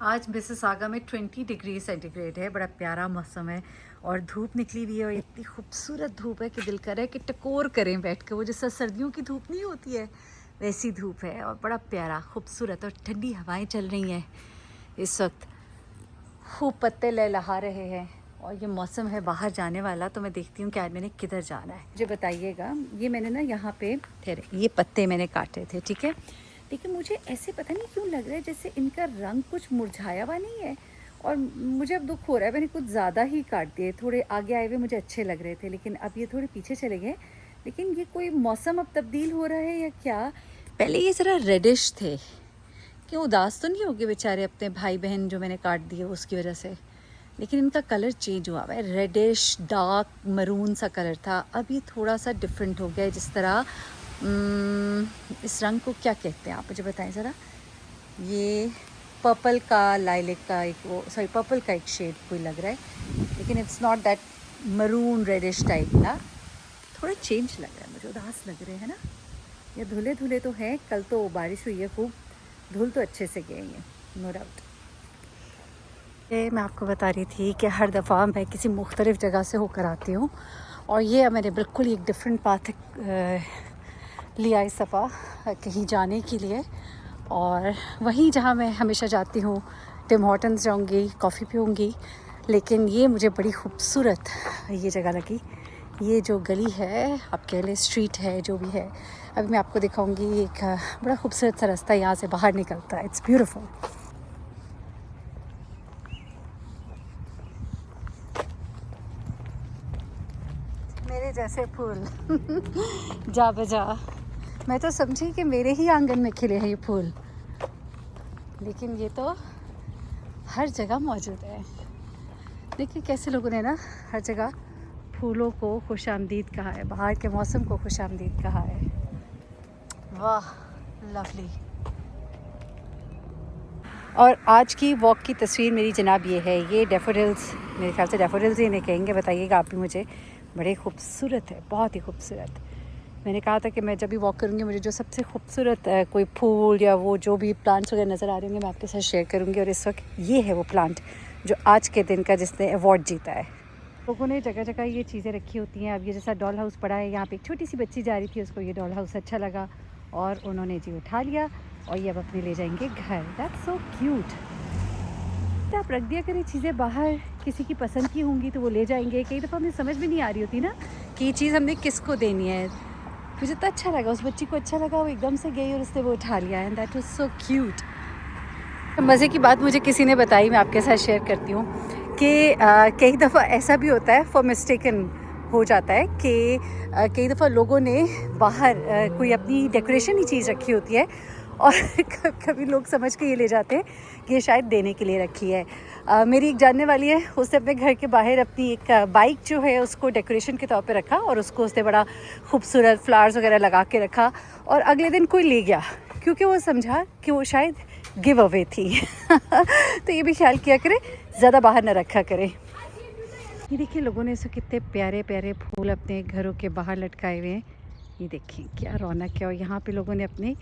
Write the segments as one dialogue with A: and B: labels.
A: आज मिसिसागा में 20 degree centigrade है। बड़ा प्यारा मौसम है और धूप निकली हुई है और इतनी खूबसूरत धूप है कि दिल कर रहा है कि टकोर करें बैठ के। वो जैसा सर्दियों की धूप नहीं होती है वैसी धूप है और बड़ा प्यारा खूबसूरत और ठंडी हवाएं चल रही हैं इस वक्त। खूब पत्ते लहलहा रहे हैं और ये मौसम है बाहर जाने वाला। तो मैं देखती हूँ कि आज मैंने किधर जाना है। मुझे बताइएगा। ये मैंने ना यहाँ पे ठहरे ये पत्ते मैंने काटे थे, ठीक है। लेकिन मुझे ऐसे पता नहीं क्यों लग रहा है जैसे इनका रंग कुछ मुरझाया हुआ नहीं है और मुझे अब दुख हो रहा है। मैंने कुछ ज़्यादा ही काट दिए। थोड़े आगे आए हुए मुझे अच्छे लग रहे थे लेकिन अब ये थोड़े पीछे चले गए। लेकिन ये कोई मौसम अब तब्दील हो रहा है या क्या। पहले ये ज़रा रेडिश थे। क्यों उदास तो नहीं हो गए बेचारे अपने भाई बहन जो मैंने काट दिए उसकी वजह से। लेकिन इनका कलर चेंज हुआ है। रेडिश डार्क मरून सा कलर था, अब ये थोड़ा सा डिफरेंट हो गया है। जिस तरह इस रंग को क्या कहते हैं आप मुझे बताएं ज़रा। ये पर्पल का लाइलेक का एक वो पर्पल का एक शेड कोई लग रहा है लेकिन it's not that maroon reddish type ना। थोड़ा चेंज लग रहा है मुझे, उदास लग रहे हैं ना। ये धुले धुले तो हैं, कल तो बारिश हुई है खूब, धुल तो अच्छे से गए हैं नो डाउट। ये मैं आपको बता रही थी कि हर दफ़ा मैं किसी मुख्तलिफ़ जगह से होकर आती हूँ और ये मैंने बिल्कुल एक डिफरेंट पाथ लिया इस दफ़ा कहीं जाने के लिए। और वहीं जहाँ मैं हमेशा जाती हूँ टिम हॉर्टन्स जाऊँगी, कॉफ़ी पीऊँगी। लेकिन ये मुझे बड़ी खूबसूरत ये जगह लगी। ये जो गली है आप कह लें स्ट्रीट है जो भी है, अभी मैं आपको दिखाऊँगी। एक बड़ा खूबसूरत सा रास्ता यहाँ से बाहर निकलता है। It's beautiful. मेरे जैसे फूल जा बजा। मैं तो समझी कि मेरे ही आंगन में खिले हैं ये फूल, लेकिन ये तो हर जगह मौजूद है। देखिए कैसे लोगों ने ना हर जगह फूलों को खुशामदीद कहा है, बाहर के मौसम को खुशामदीद कहा है। वाह लवली। और आज की वॉक की तस्वीर मेरी जनाब ये है। ये डैफोडिल्स, मेरे ख्याल से डैफोडिल्स ही इन्हें कहेंगे, बताइएगा आप भी मुझे। बड़े खूबसूरत है, बहुत ही खूबसूरत। मैंने कहा था कि मैं जब भी वॉक करूँगी मुझे जो सबसे खूबसूरत कोई फूल या वो जो भी प्लांट्स वगैरह नज़र आ रहे होंगे मैं आपके साथ शेयर करूँगी। और इस वक्त ये है वो प्लांट जो आज के दिन का जिसने अवार्ड जीता है। लोगों ने जगह जगह ये चीज़ें रखी होती हैं। अब ये जैसा डॉल हाउस पड़ा है, यहाँ पे एक छोटी सी बच्ची जा रही थी, उसको ये डॉल हाउस अच्छा लगा और उन्होंने जी उठा लिया और ये अब अपने ले जाएंगे घर। That's so cute. तो आप रख दिया करें चीज़ें बाहर, किसी की पसंद की होंगी तो वो ले जाएंगे। कई दफ़ा हमें समझ में नहीं आ रही होती ना कि ये चीज़ हमने किसको देनी है। मुझे तो अच्छा लगा, उस बच्ची को अच्छा लगा, वो एकदम से गई और उसने वो उठा लिया and that was so cute. मज़े की बात मुझे किसी ने बताई, मैं आपके साथ शेयर करती हूँ कि कई दफ़ा ऐसा भी होता है, फॉर मिस्टेकन हो जाता है कि कई दफ़ा लोगों ने बाहर कोई अपनी डेकोरेशन ही चीज़ रखी होती है और कभी लोग समझ के ये ले जाते हैं कि ये शायद देने के लिए रखी है। मेरी एक जानने वाली है, उसने अपने घर के बाहर अपनी एक बाइक जो है उसको डेकोरेशन के तौर पे रखा और उसको उसने बड़ा खूबसूरत फ्लावर्स वगैरह लगा के रखा और अगले दिन कोई ले गया क्योंकि वो समझा कि वो शायद गिव अवे थी तो ये भी ख्याल किया करें, ज़्यादा बाहर ना रखा करें। ये देखिए लोगों ने इसे कितने प्यारे प्यारे फूल अपने घरों के बाहर लटकाए हुए हैं। ये देखिए क्या रौनक है। और यहाँ पे लोगों ने अपने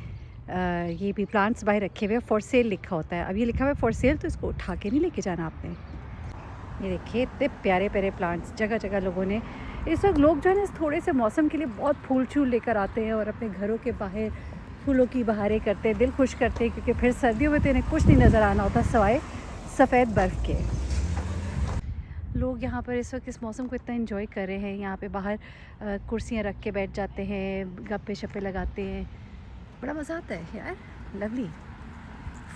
A: ये भी प्लांट्स बाहर रखे हुए हैं। फॉर सेल लिखा होता है, अब ये लिखा हुआ है फॉर सेल तो इसको उठा के नहीं लेके जाना आपने। ये देखिए इतने प्यारे प्यारे प्लांट्स जगह जगह लोगों ने। इस वक्त लोग जो है ना थोड़े से मौसम के लिए बहुत फूल छूल लेकर आते हैं और अपने घरों के बाहर फूलों की बहारें करते हैं, दिल खुश करते हैं क्योंकि फिर सर्दियों में तो इन्हें कुछ नहीं नज़र आना होता सवाए सफ़ेद बर्फ़ के। लोग यहाँ पर इस वक्त इस मौसम को इतना एंजॉय कर रहे हैं। यहाँ पे बाहर कुर्सियाँ रख के बैठ जाते हैं, गप्पे शप्पे लगाते हैं, बड़ा मज़ा आता है यार। लवली,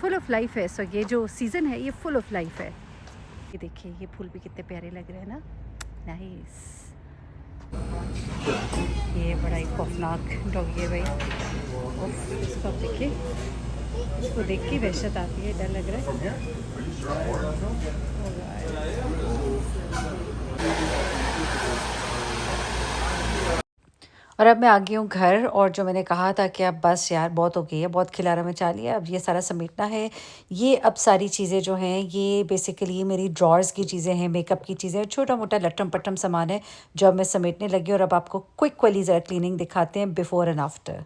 A: फुल ऑफ लाइफ है इस वक्त। ये जो सीज़न है ये फुल ऑफ लाइफ है। ये देखिए ये फूल भी कितने प्यारे लग रहे हैं ना। नाइस। ये बड़ा ही खौफनाक डॉगी है भाई। इसको आप देखिए, इसको देख के वहशत आती है, डर लग रहा है। और अब मैं आ गई हूँ घर और जो मैंने कहा था कि अब बस यार बहुत हो गई है, बहुत खिलारा मचा लिया, अब ये सारा समेटना है। ये अब सारी चीज़ें जो हैं ये बेसिकली मेरी ड्रॉर्स की चीज़ें हैं, मेकअप की चीज़ें, छोटा मोटा लट्टम पट्टम सामान है जो अब मैं समेटने लगी। और अब आपको क्विक वाली ज़रा क्लीनिंग दिखाते हैं बिफ़ोर एंड आफ्टर।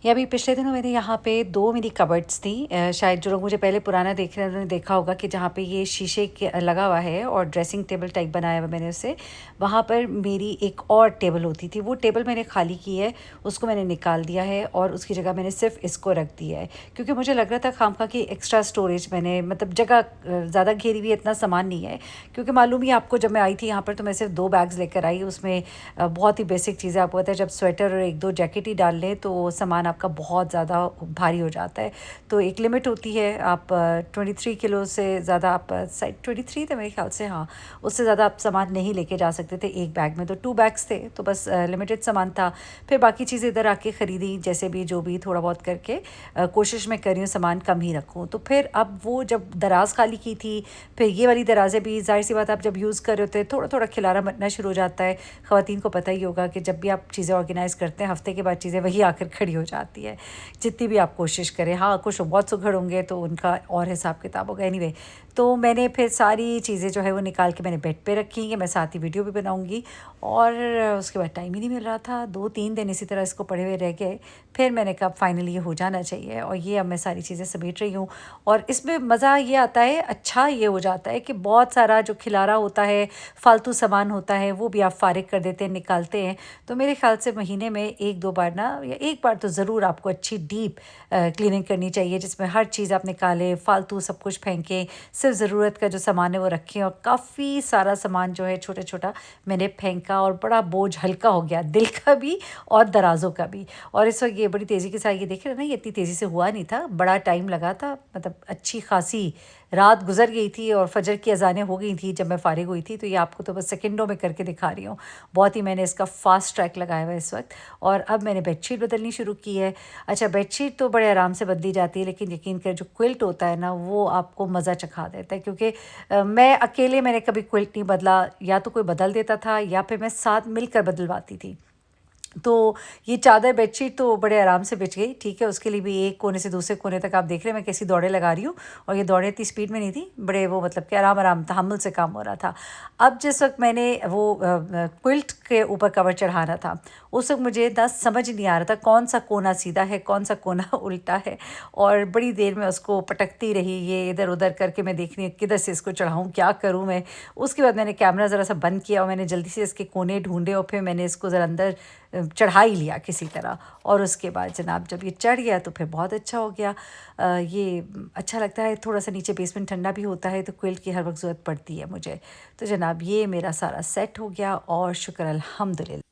A: ये अभी पिछले दिनों मैंने यहाँ पे 2 मेरी कबर्ड्स थी। शायद जो लोग मुझे पहले पुराना देख रहे हैं उन्होंने देखा होगा कि जहाँ पे ये शीशे के लगा हुआ है और ड्रेसिंग टेबल टाइप बनाया हुआ मैंने उसे, वहाँ पर मेरी एक और टेबल होती थी। वो टेबल मैंने खाली की है, उसको मैंने निकाल दिया है और उसकी जगह मैंने सिर्फ इसको रख दिया है, क्योंकि मुझे लग रहा था खामखा की एक्स्ट्रा स्टोरेज मैंने मतलब जगह ज़्यादा घेरी हुई, इतना सामान नहीं है। क्योंकि मालूम ही आपको, जब मैं आई थी यहाँ पर तो मैं सिर्फ 2 बैग्स लेकर आई, उसमें बहुत ही बेसिक चीज़ें। आपको पता है जब स्वेटर और 1-2 जैकेट ही डाल लें तो सामान आपका बहुत ज़्यादा भारी हो जाता है। तो एक लिमिट होती है, आप 23 किलो से ज़्यादा, आप शायद 23 थे मेरे ख्याल से, हाँ, उससे ज़्यादा आप सामान नहीं लेके जा सकते थे एक बैग में। तो 2 बैग्स थे, तो बस लिमिटेड सामान था। फिर बाकी चीज़ें इधर आके ख़रीदी, जैसे भी जो भी थोड़ा बहुत करके कोशिश मैं कर रही हूँ सामान कम ही रखूँ। तो फिर अब वो जब दराज़ खाली की थी, फिर ये वाली दराज़ें भी, ज़ाहिर सी बात, आप जब यूज़ कर रहे होते हैं थोड़ा थोड़ा खिलारा बनना शुरू हो जाता है। ख़वातीन को पता ही होगा कि जब भी आप चीज़ें ऑर्गेनाइज़ करते हैं, हफ़्ते के बाद चीज़ें वही आकर खड़ी हो जाती है, जितनी भी आप कोशिश करें। हाँ, कुछ बहुत सुघड़ होंगे तो उनका और हिसाब किताब होगा। एनीवे, तो मैंने फिर सारी चीज़ें जो है वो निकाल के मैंने बेड पे रखी कि मैं साथ ही वीडियो भी बनाऊंगी। और उसके बाद टाइम ही नहीं मिल रहा था, 2-3 दिन इसी तरह इसको पड़े हुए रह गए। फिर मैंने कहा फाइनली ये हो जाना चाहिए, और ये अब मैं सारी चीज़ें समेट रही हूँ। और इसमें मज़ा ये आता है, अच्छा ये हो जाता है कि बहुत सारा जो खिलारा होता है, फालतू सामान होता है, वो भी आप फारिग कर देते हैं, निकालते हैं। तो मेरे ख्याल से महीने में 1-2 बार ना, या 1 बार तो ज़रूर आपको अच्छी डीप क्लीनिंग करनी चाहिए, जिसमें हर चीज़ आप निकालें, फालतू सब कुछ फेंकें, सिर्फ ज़रूरत का जो सामान है वो रखें। और काफ़ी सारा सामान जो है छोटा छोटा मैंने फेंका, और बड़ा बोझ हल्का हो गया, दिल का भी और दराज़ों का भी। और इस वक्त ये बड़ी तेज़ी के साथ, ये देख रहे हैं ना, ये इतनी तेज़ी से हुआ नहीं था, बड़ा टाइम लगा था, मतलब अच्छी खासी रात गुजर गई थी और फजर की अजानें हो गई थी जब मैं फ़ारिग हुई थी। तो ये आपको तो बस सेकंडों में करके दिखा रही हूँ, बहुत ही मैंने इसका फ़ास्ट ट्रैक लगाया हुआ है इस वक्त। और अब मैंने बेडशीट बदलनी शुरू की है। अच्छा, बेडशीट तो बड़े आराम से बदली जाती है, लेकिन यकीन करें जो क्विल्ट होता है ना, वो आपको मज़ा चखा देता है। क्योंकि मैं अकेले मैंने कभी क्विल्ट नहीं बदला, या तो कोई बदल देता था या फिर मैं साथ मिलकर बदलवाती थी। तो ये चादर बेडशीट तो बड़े आराम से बिछ गई, ठीक है। उसके लिए भी एक कोने से दूसरे कोने तक आप देख रहे हैं मैं कैसी दौड़ें लगा रही हूँ, और ये दौड़ें इतनी स्पीड में नहीं थी, बड़े वो मतलब कि आराम आराम तहम्मुल से काम हो रहा था। अब जिस वक्त मैंने वो क्विल्ट के ऊपर कवर चढ़ाना था, उस वक्त मुझे ना समझ नहीं आ रहा था कौन सा कोना सीधा है, कौन सा कोना उल्टा है। और बड़ी देर में उसको पटकती रही, ये इधर उधर करके मैं देख रही हूँ किधर से इसको चढ़ाऊँ, क्या करूँ मैं। उसके बाद मैंने कैमरा ज़रा सा बंद किया और मैंने जल्दी से इसके कोने ढूंढे, और फिर मैंने इसको ज़रा अंदर चढ़ा ही लिया किसी तरह। और उसके बाद जनाब जब ये चढ़ गया तो फिर बहुत अच्छा हो गया। ये अच्छा लगता है, थोड़ा सा नीचे बेसमेंट ठंडा भी होता है, तो क्विल्ट की हर वक्त ज़रूरत पड़ती है मुझे। तो जनाब ये मेरा सारा सेट हो गया, और शुक्र अल्हम्दुलिल्लाह।